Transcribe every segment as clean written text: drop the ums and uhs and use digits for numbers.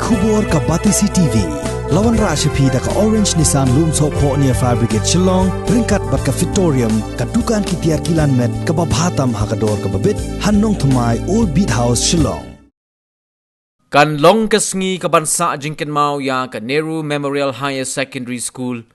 Khubor ka Batisi TV. Lawan Rashapi da ka Orange Nissan Loom So Po near Fire Brigade Shillong, Ringkat bat ka Victorium, ka Dukan ki Tiar Kilan Met, ka Babhatam Hakador ka Babit, Hannong Thumai Old Beat House Shillong. Kan long kasngi ka bansa jingken mau ya ka Nehru Memorial Higher Secondary School,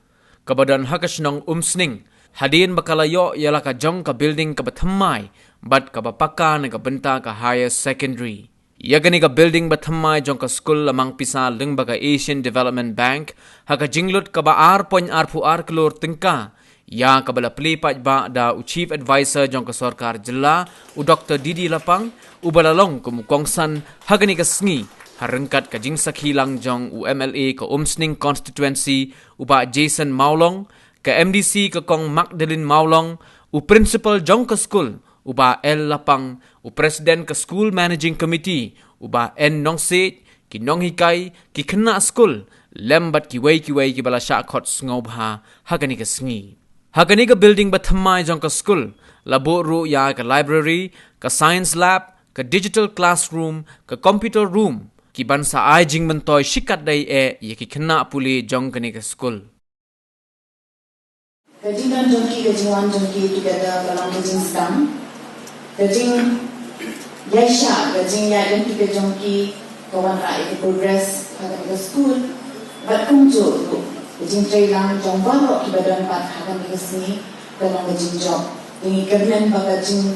kabadan hakasnong umsning, hadin bakalayo yala ka jong ka building ka bathamai, bat ka Paka na ka benta ka Higher Secondary. Yagani ka building bathamai jong ka school lamang pisa Lyngba ka Asian Development Bank, haka jinglut ka ba ar klor tingka, ya ka bala plipat ba da u Chief Advisor jong ka Sarkar Jilla, u Dr. Didi Lapang, u balalong kumukongsan hagani ka sngi, harengkat ka jingsak hilang jong u MLA ka Umsning Constituency, u ba Jason Maulong, ka MDC ka Kong Magdalene Maulong, u Principal jong ka school, uba L Lapang, u President ka School Managing Committee, uba N Nongsit, ki Nong Hikay, ki Kena School, lembat ki way ki bala syakot ngobha, hagani ka sngi. Hagani ka building bathamay jong ka school, labo ru ya ka library, ka science lab, ka digital classroom, ka computer room, ki bansa ay jing mentoy shikat day ye ki Kena puli jong kani ka school. Kajingan jongki kajingan jongki together dalam kajing Skhim. Kajing Yaisha, kajing Yaden kita jongki kawan rakyat progress akan ke school, bat kumjo tu. Kajing trailang jong baru kita badan pat akan ke sini dalam kajing job. Ini kerana bagajing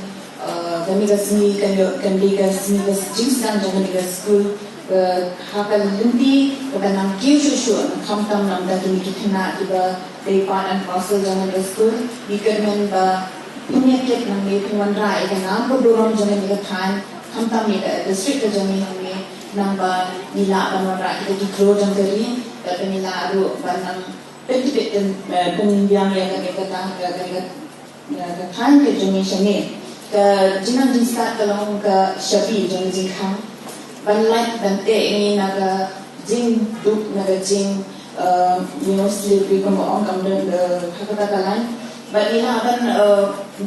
kami ke sini kami ke sini kajing Skhim jong kami ke school. Hakal linti kebanang kiu susu kamtam nam dah kini kita nak tiba dari part and parcel jangan ke school. Ikan ba punya kek nang ni puan rai kan apa dorong jangan ni kan kamtam ni district jangan ni nang ba nila ban rai kita grow jangan keri dan nila aru banang petit penimbiang yang kita kan kan ke jangan sini ke jinan jinsa kalau ke shabi jangan jinkang banlai bante ini naga jing duk naga jing sleepy como orang kamden kata kalan bagina aban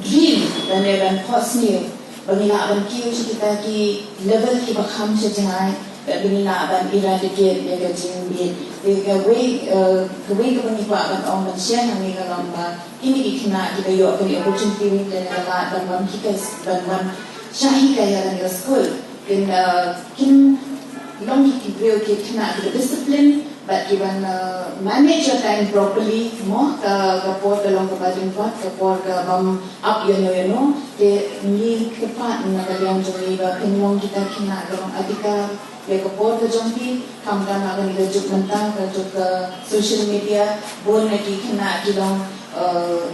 dream dan aban personal bagina aban kiu kita ki level ki bakham se jangai bagina aban eradicate naga jing bi the way ke bani pa aban orang share nami kalam ba ini ikna kita yo kali opportunity ni dan ban kikas ban shahi kaya dan school kin long ki brio ki kena the discipline but given manage your time properly mo ka por long ka badin pat ka por ka bam up you know ke ni ke pat na ka yang joi ba pinong kita kena long adika le ka por ka jompi kam ka na ni ka juk mentang ka juk social media bon na ki kena ki long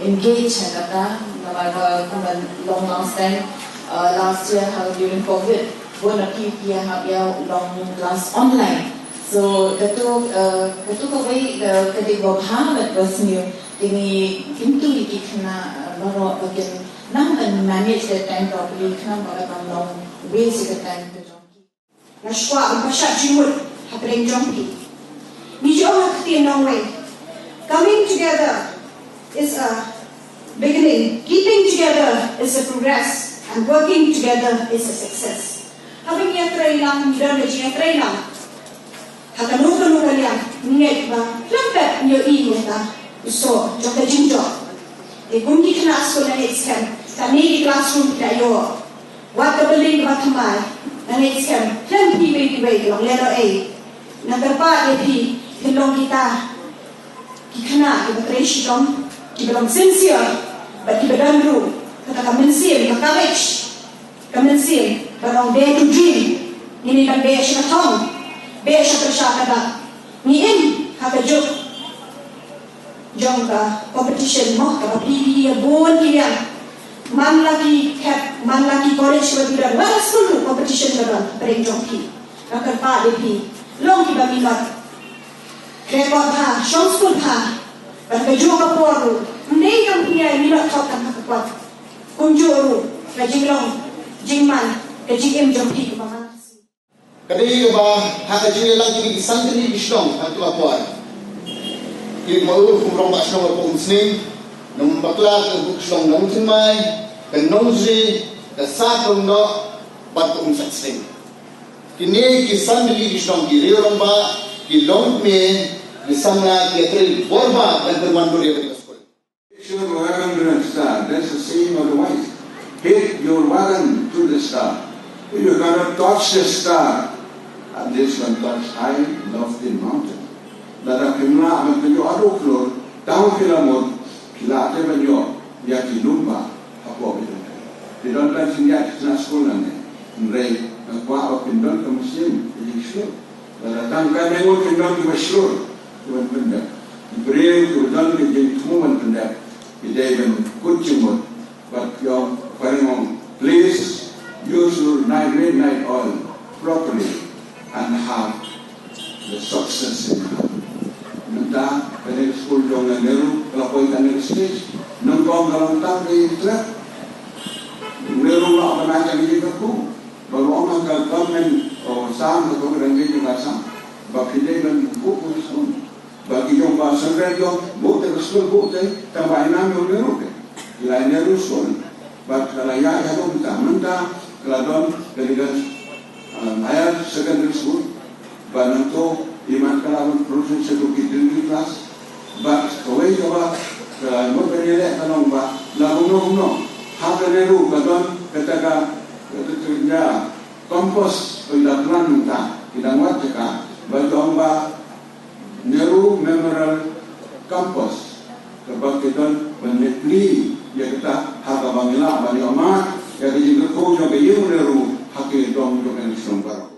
engage na ka na ba long time last year how during COVID bona kia habia long class online so itu kawai ketika berhambat bersniu ini pintu ini kena baru bagian nam and manage the time properly kena baru long waste the time to jongki nashwa pasha jimut hapeng jongki ni jo hakti no way coming together is a beginning, keeping together is a progress, and working together is a success. Having yatra ilang, damage yatra ilang. Hakanuka kalian, niyet ba, lampet niyo inyeta, uso, jokta jinjo. Kunti kena asko na netskem, kami di classroom kita yo. Wata beling batamay, na netskem, lampi baby long letter A. Nagarpa epi, hilong kita, kikana, kita kresyong, kita long sincere, but kita dandu, kata kamensil, courage, kamensil, barang dare to dream, ini kan dare siya tong, dare siya tersyakada, niin haka juk, jong ka competition mo, ka PPE buon kilian, man laki cap, man laki college berbicara, wala school competition beron, bering jong ki, nakarpa depi, long ki baminat, rekod ha, shong school ha, berkejuang ke poru, mending kang punya minat kau kan hakakwat, kunjuru, kajing long, jingman. Kajing jompi kebangan. Kadai ba hakajing lagi di santri bisdong hantu akuan. Kiri mau kumrong basdong ko muslim, nung bakla ko bisdong nung timay, kan nongzi, ka sakong no bat ko satsing. kini kisan beli kisong kiri orang ba kilong me kisamna ketri borba dan bermandur ya di sekolah. Sure, wagon to the star. That's the same otherwise. Hit your wagon to the star. You're gonna touch the star, and this one touch high, lofty mountain. Dada kimla amat penyo ado floor, down kilamot, kilate penyo, ya Lyngba, hapo bidon. Bidon kan sinjat na sekolah ni, nrei, nakwa o pindon ke Muslim, jadi syur. Dada tangka nengon pindon ke syur, tuan pendak. Beri bidon ke jadi tuan pendak, bidai ben kucumot, but your parimong, please use your midnight oil properly and have the success in life. Nanda, kaya school dong na Nehru, kalapoy ka ng stage, nang kong kalantang kay trap. Nehru na ako na kaya ko. Bago ang government o saan na kong ranggay yung asang, bakit lang po po sa bagi yung basan rin yung buti ka school buti, tambahin namin yung Nehru. Ilay Nehru school. But kalaya ya doon ta, manta, kaladon, kaligas, higher secondary school, bananto, iman kalawan proses sedukit di kelas, bak kawai kawa, kalau berjaya kalong ba, lalu hal Nehru kadon ketika ketika kompos pendapatan minta kita muat cekak, bagi ba Nehru Memorial Campus, sebab kita menepli ya kita harga bangila bani amat, ya kita kau juga yang Nehru hakik dong juga yang Lyngba.